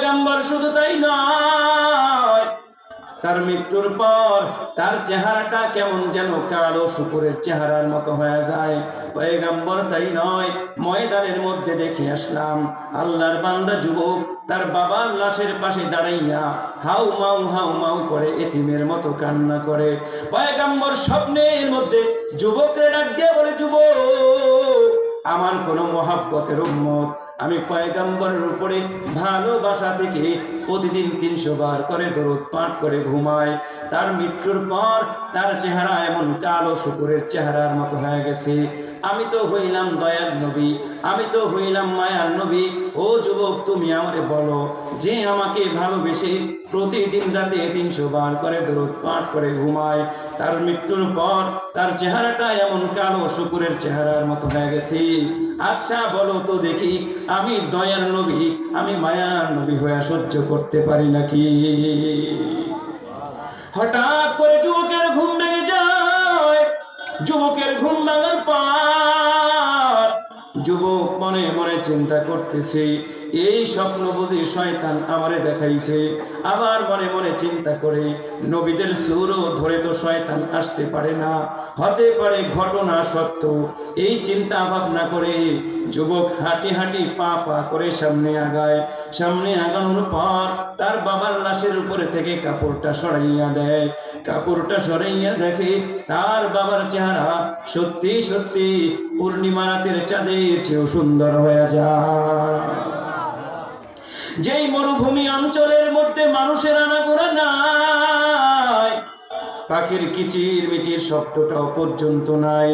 পয়গম্বর শুধু তাই নয়, তার মৃত্যুর পর তার চেহারাটা কেমন যেন কালো শুকুরের চেহারার মতো হয়ে যায়। পয়গম্বর তাই নয়, ময়দানের মধ্যে দেখে আসলাম আল্লাহর বান্দা যুবক তার বাবার লাশের পাশে দাঁড়াইয়া হাউ মাউ করে এতিমের মতো কান্না করে। পয়গম্বর স্বপ্নের মধ্যে যুবকরে ডাক দিয়ে বলে, যুবক, আমার কোন মহাব্বতের উম্মত, আমি পয়গম্বরের উপরে ভালোবাসা থেকে প্রতিদিন 300 বার করে দরুদ পাঠ করে ঘুমাই। তার মৃত্যুর পর তার চেহারা এমন কালো শুকুরের চেহারার মতো হয়ে গেছে। আমি তো হইলাম দয়ার নবী, আমি তো হইলাম মায়ার নবী। ও যুবক, তুমি আমারে বলো যে আমাকে ভালোবেসে প্রতিদিন রাতে 300 বার করে দরুদ পাঠ করে ঘুমায়, তার মৃত্যুর পর তার চেহারাটা এমন কালো শুকুরের চেহারার মতো হয়ে গেছে। আচ্ছা বলো তো দেখি, আমি দয়ার নবী, আমি মায়ার নবী হয়ে সহ্য করতে পারি নাকি? হঠাৎ করে যুবকের ঘুম ভেঙে যায়। যুবকের ঘুম ভাঙার পর যুবক মনে মনে চিন্তা করতেছে, এই স্বপ্ন বুঝি শয়তান আমারে দেখাইছে। আবার মনে মনে চিন্তা করে, নবীদের সুরও ধরে তো শয়তান আসতে পারে না, হতে পারে ঘটনা সত্য। এই চিন্তা ভাবনা করে যুবক হাঁটি হাঁটি পা পা করে সামনে আগায়। সামনে আগানোর পর তার বাবার লাশের উপরে থেকে কাপড়টা সরাইয়া দেয়। কাপড়টা সরাইয়া দেখে তার বাবার চেহারা সত্যি সত্যি পূর্ণিমা রাতের চাঁদের চেয়েও সুন্দর হয়ে যায়। যেই মরুভূমি অঞ্চলের মধ্যে মানুষের আনাগোনা নাই, পাখির কিচির মিচির শব্দটাও পর্যন্ত নাই,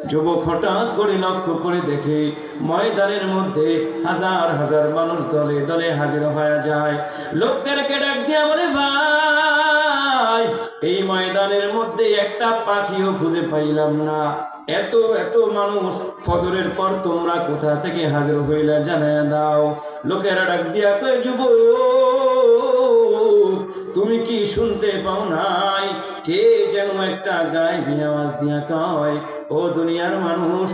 যুবক হঠাৎ করে লক্ষ্য করে দেখে ময়দানের মধ্যে হাজার হাজার মানুষ দলে দলে হাজির হয়ে যায়। লোকদেরকে ডাক দিয়া বলে, ভাই, এই ময়দানের মধ্যে একটা পাখিও খুঁজে পাইলাম না। এত এত মানুষ, ফজরের পর তোমরা কোথা থেকে হাজির হইলা জানায়া দাও। লোকেরা ডাক দিয়া কয়, যুবক, তুমি কি শুনতে পাও নাই? কে যেন একটা গায়ে আওয়াজ দিয়া কয়, ও দুনিয়ার মানুষ,